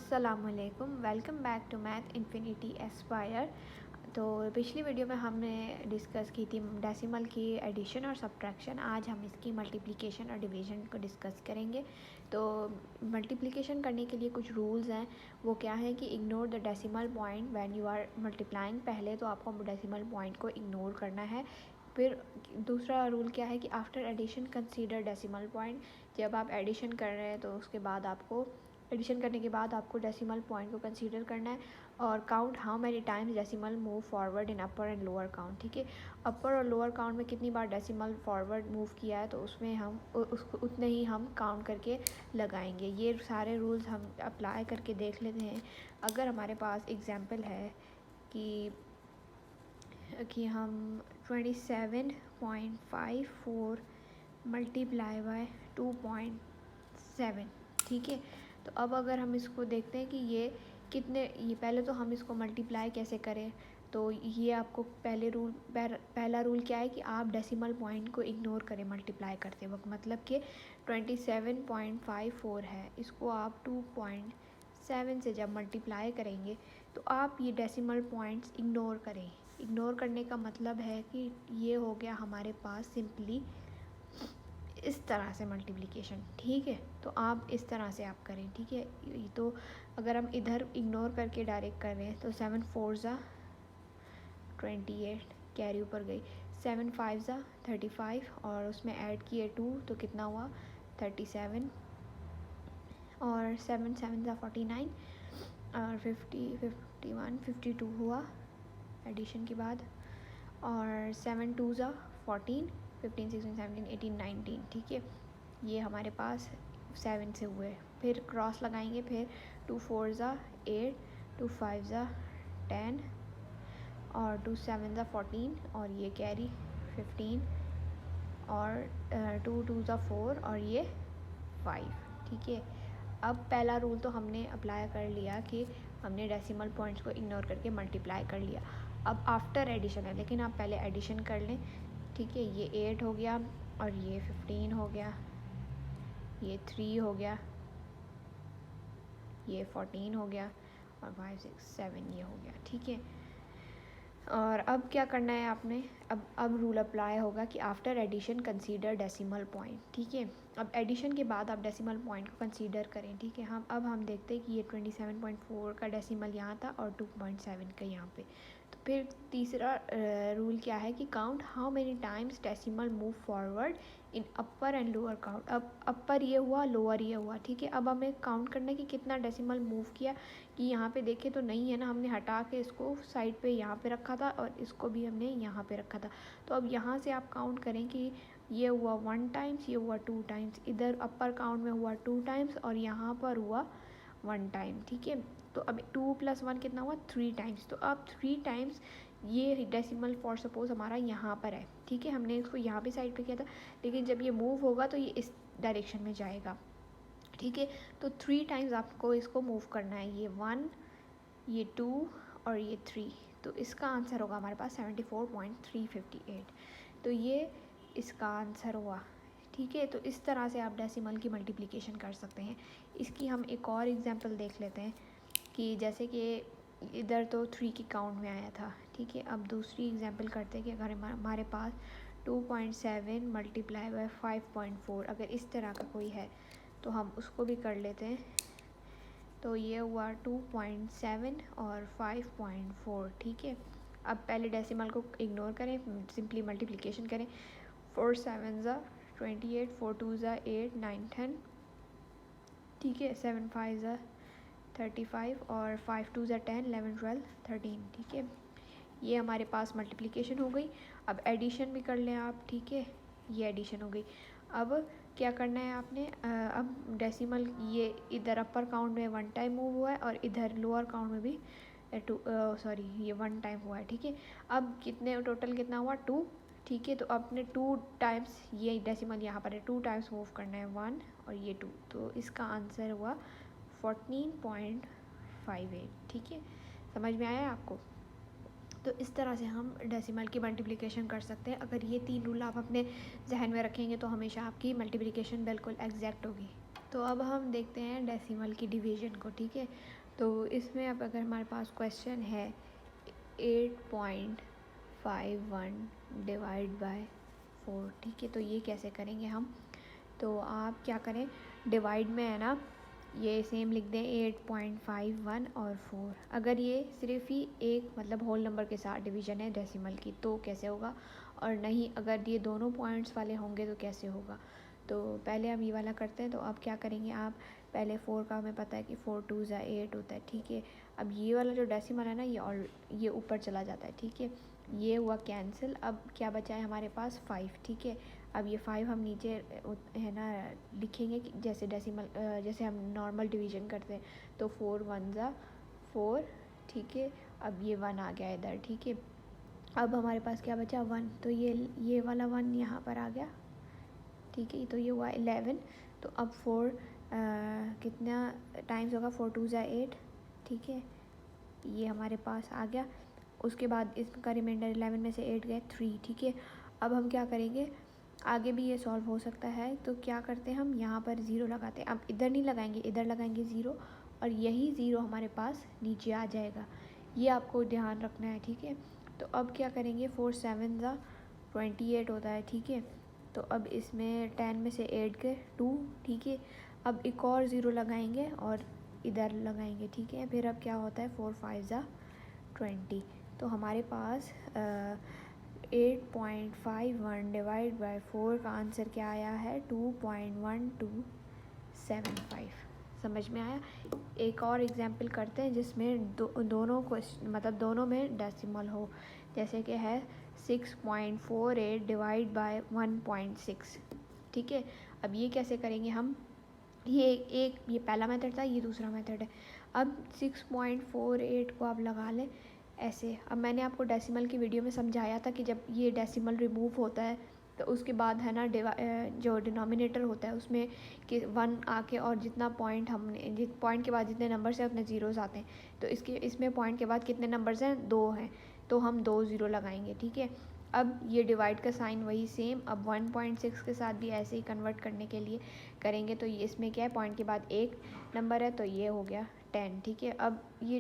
अस्सलामुअलैकुम, welcome back to Math Infinity Aspire. तो पिछली वीडियो में हमने डिस्कस की थी डेसिमल की एडिशन और सब्ट्रैक्शन। आज हम इसकी मल्टीप्लिकेशन और डिवीज़न को डिस्कस करेंगे। तो मल्टीप्लिकेशन करने के लिए कुछ रूल्स हैं। वो क्या है कि ignore the decimal point when you are multiplying. पहले तो आपको डेसिमल पॉइंट को इग्नोर करना है। फिर दूसरा रूल क्या है कि after addition consider decimal point. जब आप एडिशन कर रहे हैं तो उसके बाद आपको एडिशन करने के बाद आपको डेसिमल पॉइंट को कंसीडर करना है। और count how many times decimal move forward in upper and lower count. ठीक है, अपर और लोअर काउंट में कितनी बार डेसिमल फॉरवर्ड मूव किया है तो उसमें हम उसको उतने ही हम काउंट करके लगाएंगे। ये सारे रूल्स हम अप्लाई करके देख लेते हैं। अगर हमारे पास एग्जांपल है कि हम 27.54 मल्टीप्लाई बाय 2.7। ठीक है, तो अब अगर हम इसको देखते हैं कि ये पहले तो हम इसको मल्टीप्लाई कैसे करें। तो ये आपको पहला रूल क्या है कि आप डेसिमल पॉइंट को इग्नोर करें मल्टीप्लाई करते वक्त। मतलब कि 27.54 है, इसको आप 2.7 से जब मल्टीप्लाई करेंगे तो आप ये डेसिमल पॉइंट्स इग्नोर करें। इग्नोर करने का मतलब है कि ये हो गया हमारे पास सिंपली इस तरह से मल्टीप्लिकेशन। ठीक है, तो आप इस तरह से आप करें। ठीक है, तो अगर हम इधर इग्नोर करके डायरेक्ट कर रहे हैं तो 7 4 ज़ा 28 कैरी ऊपर गई, 7 5 ज़ा 35 और उसमें ऐड किए 2 तो कितना हुआ 37 और 7 7 ज़ा 49 और 50 51 52 हुआ एडिशन के बाद और 7 2 ज़ा 14 15 16 17 18 19। ठीक है, ये हमारे पास 7 से हुए। फिर क्रॉस लगाएंगे, फिर 2 4 ज़ा 8 2 5 ज़ा 10 और 2 7 ज़ा 14 और ये कैरी 15 और 2 2 ज़ा 4 और ये 5। ठीक है, अब पहला रूल तो हमने अप्लाई कर लिया कि हमने डेसिमल पॉइंट्स को इग्नोर करके मल्टीप्लाई कर लिया। अब आफ्टर एडिशन है, लेकिन आप पहले एडिशन कर लें। ठीक है, ये 8 हो गया और ये 15 हो गया, ये 3 हो गया, ये 14 हो गया और 5 6 7 ये हो गया। ठीक है, और अब क्या करना है आपने, अब रूल अप्लाई होगा कि after addition consider decimal point. ठीक है, अब एडिशन के बाद आप डेसिमल पॉइंट को कंसीडर करें। ठीक है, अब हम देखते हैं कि ये 27.4 का डेसिमल यहाँ था और 2.7 का यहाँ पे। तो फिर तीसरा रूल क्या है कि count how many times decimal move forward in upper and lower count. अब अपर ये हुआ, लोअर ये हुआ। ठीक है, अब हमें काउंट करना है कि कितना डेसिमल मूव किया। कि यहाँ पे देखें तो नहीं है ना, हमने हटा के इसको साइड पे यहाँ पे रखा था और इसको भी हमने यहाँ पे रखा था। तो अब यहाँ से आप काउंट करें कि ये हुआ 1 टाइम्स, ये हुआ 2 टाइम्स, इधर अपर काउंट में हुआ 2 टाइम्स और यहाँ पर हुआ 1 टाइम। ठीक है, तो अब 2 + 1 कितना हुआ 3 टाइम्स। तो अब 3 टाइम्स ये डेसिमल फॉर सपोज हमारा यहाँ पर है। ठीक है, हमने इसको यहाँ पे साइड पे किया था, लेकिन जब ये मूव होगा तो ये इस डायरेक्शन में जाएगा। ठीक है, तो 3 टाइम्स आपको इसको मूव करना है, ये 1 ये 2 और ये 3। तो इसका आंसर होगा हमारे पास 74.358। तो ये इसका आंसर हुआ। ठीक है, तो इस तरह से आप डेसिमल की मल्टीप्लिकेशन कर सकते हैं। इसकी हम एक और एग्जांपल देख लेते हैं कि जैसे कि इधर तो 3 की काउंट में आया था। ठीक है, अब दूसरी एग्जांपल करते हैं कि अगर हमारे पास 2.7 मल्टीप्लाई बाय 5.4 अगर इस तरह का कोई है तो हम उसको भी कर लेते हैं। तो ये हुआ 2.7 और 5.4। ठीक है, अब पहले डेसिमल को इग्नोर करें, सिंपली मल्टीप्लिकेशन करें। 4 7 ज़ा 28 4 2 ज़ा 8 9 10। ठीक है, 7 5 ज़ा 35 और 5 2 ज़ा 10 11 12 13। ठीक है, ये हमारे पास मल्टीप्लिकेशन हो गई। अब एडिशन भी कर लें आप। ठीक है, ये एडिशन हो गई। अब क्या करना है आपने, अब डेसिमल ये इधर अपर काउंट में 1 टाइम मूव हुआ है और इधर लोअर काउंट में भी ये 1 टाइम हुआ है। ठीक है, अब टोटल कितना हुआ 2। ठीक है, तो आपने 2 टाइम्स ये डेसिमल यहाँ पर है 2 टाइम्स मूव करना है 1 और ये 2। तो इसका आंसर हुआ 14.58। ठीक है, समझ में आया आपको। तो इस तरह से हम डेसिमल की मल्टीप्लिकेशन कर सकते हैं। अगर ये 3 रूल आप अपने जहन में रखेंगे तो हमेशा आपकी मल्टीप्लिकेशन बिल्कुल एग्जैक्ट होगी। तो अब हम देखते हैं डेसिमल की डिवीज़न को, ठीक है। तो इसमें अब अगर हमारे पास क्वेश्चन है 8.51 डिवाइड बाय 4, ठीक है, तो ये कैसे करेंगे हम। तो आप क्या करें, डिवाइड में है ना, ये सेम लिख दें 8.51 और 4। अगर ये सिर्फ ही एक मतलब होल नंबर के साथ डिवीज़न है डेसिमल की तो कैसे होगा, और नहीं अगर ये दोनों पॉइंट्स वाले होंगे तो कैसे होगा। तो पहले हम ये वाला करते हैं। तो अब क्या करेंगे आप, पहले 4 का हमें पता है कि 4 2 ज़ा 8 होता है, ठीक है। अब ये वाला जो डेसिमल है ना ये ऊपर चला जाता है, ठीक है। ये हुआ कैंसिल। अब क्या बचा है हमारे पास 5, ठीक है। अब ये 5 हम नीचे है ना लिखेंगे कि जैसे डेसिमल जैसे हम नॉर्मल डिवीज़न करते हैं। तो 4 1 ज़ा 4, ठीक है। अब ये 1 आ गया इधर, ठीक है। अब हमारे पास क्या बचा 1, तो ये वाला 1 यहाँ पर आ गया, ठीक है। तो ये हुआ 11। तो अब 4 कितना टाइम्स होगा, 4 2 ज़ा 8, ठीक है। ये हमारे पास आ गया। उसके बाद इसका रिमाइंडर 11 में से 8 गए 3, ठीक है। अब हम क्या करेंगे, आगे भी ये सॉल्व हो सकता है। तो क्या करते हैं हम यहाँ पर 0 लगाते हैं। अब इधर नहीं लगाएंगे, इधर लगाएंगे 0, और यही 0 हमारे पास नीचे आ जाएगा। ये आपको ध्यान रखना है, ठीक है। तो अब क्या करेंगे, 4 7 ज़ा 28 होता है, ठीक है। तो अब इसमें 10 में से 8 गए 2, ठीक है। अब एक और 0 लगाएंगे और इधर लगाएंगे, ठीक है। फिर अब क्या होता है 4 5 ज़ा 20। तो हमारे पास 8.51 डिवाइड बाय 4 का आंसर क्या आया है, 2.1275। समझ में आया। एक और एग्जाम्पल करते हैं जिसमें दोनों क्वेश्चन मतलब दोनों में डेसिमल हो, जैसे कि है 6.48 डिवाइड बाय 1.6, ठीक है। अब ये कैसे करेंगे हम, ये पहला मेथड था, ये दूसरा मेथड है। अब 6.48 को आप लगा लें ऐसे। अब मैंने आपको डेसिमल की वीडियो में समझाया था कि जब ये डेसिमल रिमूव होता है तो उसके बाद है ना जो डिनोमिनेटर होता है उसमें कि 1 आके और जितना पॉइंट हमने पॉइंट के बाद जितने नंबर्स हैं उतने ज़ीरोज़ आते हैं। तो इसमें पॉइंट के बाद कितने नंबर्स हैं, 2 हैं, तो हम 2 0 लगाएंगे, ठीक है। अब ये डिवाइड का साइन वही सेम, अब 1.6 के साथ भी ऐसे ही कन्वर्ट करने के लिए करेंगे। तो ये इसमें क्या है, पॉइंट के बाद एक नंबर है तो ये हो गया 10, ठीक है। अब ये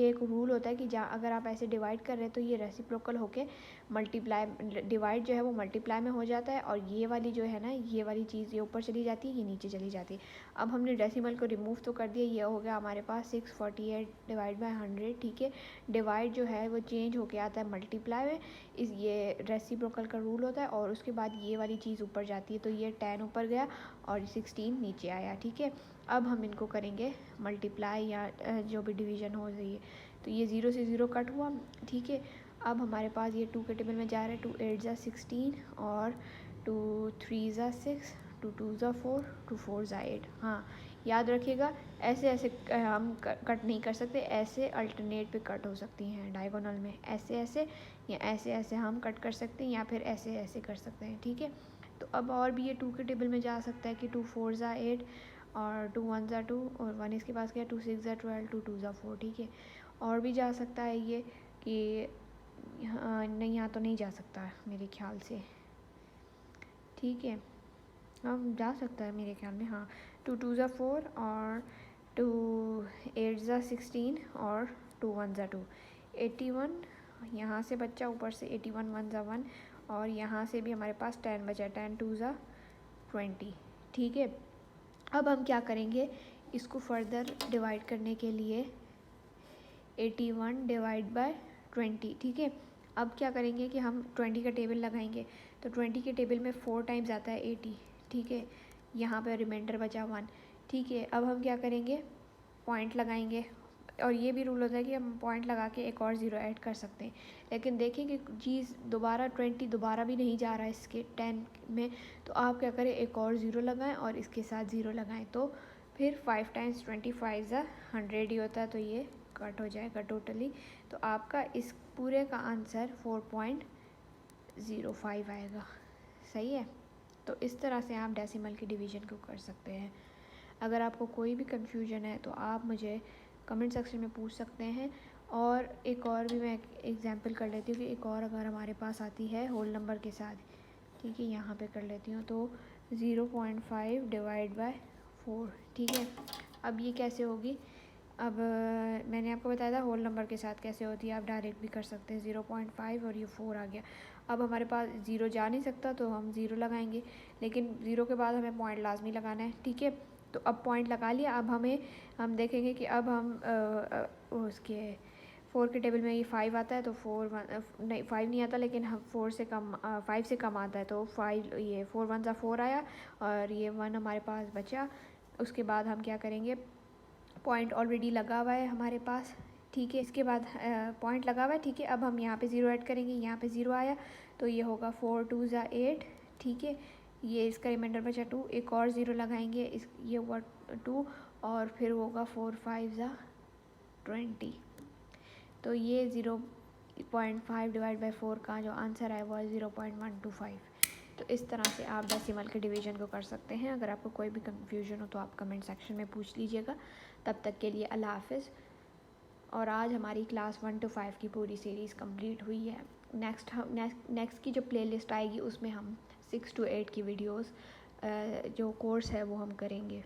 एक रूल होता है कि जहाँ अगर आप ऐसे डिवाइड कर रहे हैं तो ये रेसिप्रोकल होके मल्टीप्लाई, डिवाइड जो है वो मल्टीप्लाई में हो जाता है, और ये वाली जो है ना ये वाली चीज़ ये ऊपर चली जाती है, ये नीचे चली जाती है। अब हमने डेसिमल को रिमूव तो कर दिया, ये हो गया हमारे पास 648 डिवाइड बाय 100, ठीक है। डिवाइड जो है वो चेंज होके आता है मल्टीप्लाई में, ये रेसिप्रोकल का रूल होता है, और उसके बाद ये वाली चीज़ ऊपर जाती है। तो ये 10 ऊपर गया और 16 नीचे आया, ठीक है। अब हम इनको करेंगे मल्टीप्लाई या जो भी डिवीज़न हो रही है। तो ये 0 से 0 कट हुआ, ठीक है। अब हमारे पास ये 2 के टेबल में जा रहा है, 2 8 ज़ा 16 और 2 3 ज़ा 6, 2 2 ज़ा 4, 2 4 ज़ा 8। हाँ याद रखिएगा, ऐसे ऐसे हम कट नहीं कर सकते, ऐसे अल्टरनेट पे कट हो सकती हैं डायगोनल में, ऐसे ऐसे या ऐसे ऐसे हम कट कर सकते हैं, या फिर ऐसे ऐसे कर सकते हैं, ठीक है। तो अब और भी ये 2 के टेबल में जा सकता है कि 2 4 ज़ा 8 और 2 1 ज़ा 2 और 1 इसके पास क्या 2 6 ज़ा 12, 2 2 ज़ा 4, ठीक है। और भी जा सकता है ये कि नहीं, यहाँ तो नहीं जा सकता मेरे ख्याल से, ठीक है। हम जा सकता है मेरे ख्याल में, हाँ। 2 2 ज़ा 4 और 2 8 ज़ा 16 और 2 1 ज़ा 2, 81 यहाँ से बच्चा, ऊपर से 81 1 ज़ा 1, और यहाँ से भी हमारे पास 10 बचा, 10 2 ज़ा 20, ठीक है। अब हम क्या करेंगे, इसको फर्दर डिवाइड करने के लिए 81 डिवाइड बाय 20, ठीक है। अब क्या करेंगे कि हम 20 का टेबल लगाएंगे। तो 20 के टेबल में 4 टाइम्स आता है 80, ठीक है। यहाँ पर रिमाइंडर बचा 1, ठीक है। अब हम क्या करेंगे, पॉइंट लगाएंगे, और ये भी रूल होता है कि हम पॉइंट लगा के एक और 0 ऐड कर सकते हैं। लेकिन देखें कि चीज़ दोबारा 20 दोबारा भी नहीं जा रहा है इसके 10 में, तो आप क्या करें, एक और 0 लगाएं और इसके साथ 0 लगाएं। तो फिर 5 टाइम्स 25 ज़ा 100 ही होता है, तो ये कट हो जाएगा टोटली। तो आपका इस पूरे का आंसर 4.05 आएगा, सही है। तो इस तरह से आप डेसिमल की डिवीज़न को कर सकते हैं। अगर आपको कोई भी कन्फ्यूजन है तो आप मुझे कमेंट सेक्शन में पूछ सकते हैं। और एक और भी मैं एग्जांपल कर लेती हूँ कि एक और अगर हमारे पास आती है होल नंबर के साथ, ठीक है, यहाँ पे कर लेती हूँ। तो 0.5 डिवाइड बाय 4, ठीक है। अब ये कैसे होगी, अब मैंने आपको बताया था होल नंबर के साथ कैसे होती है, आप डायरेक्ट भी कर सकते हैं। 0.5 और ये 4 आ गया। अब हमारे पास 0 जा नहीं सकता तो हम 0 लगाएंगे, लेकिन 0 के बाद हमें पॉइंट लाजमी लगाना है, ठीक है। तो अब पॉइंट लगा लिया। अब हम देखेंगे कि अब हम उसके 4 के टेबल में ये 5 आता है, तो 4 नहीं 5 नहीं आता, लेकिन हम 4 से कम 5 से कम आता है, तो 5 ये 4 1 सा 4 आया और ये 1 हमारे पास बचा। उसके बाद हम क्या करेंगे, पॉइंट ऑलरेडी लगा हुआ है हमारे पास, ठीक है। इसके बाद पॉइंट लगा हुआ है, ठीक है। अब हम यहाँ पे 0 ऐड करेंगे, यहाँ पे 0 आया तो ये होगा 4 2 ज़ा 8, ठीक है। ये इसका रिमाइंडर बचा 2, एक और 0 लगाएंगे, इस ये हुआ 2 और फिर होगा 4 5 ज़ा 20। तो ये 0.5 डिवाइड बाई 4 का जो आंसर है वो है 0.125। तो इस तरह से आप डेसिमल के डिवीजन को कर सकते हैं। अगर आपको कोई भी कंफ्यूजन हो तो आप कमेंट सेक्शन में पूछ लीजिएगा। तब तक के लिए अल्लाह हाफिज़। और आज हमारी क्लास 1 to 5 की पूरी सीरीज़ कंप्लीट हुई है। नेक्स्ट की जो प्लेलिस्ट आएगी उसमें हम 6 to 8 की वीडियोस जो कोर्स है वो हम करेंगे।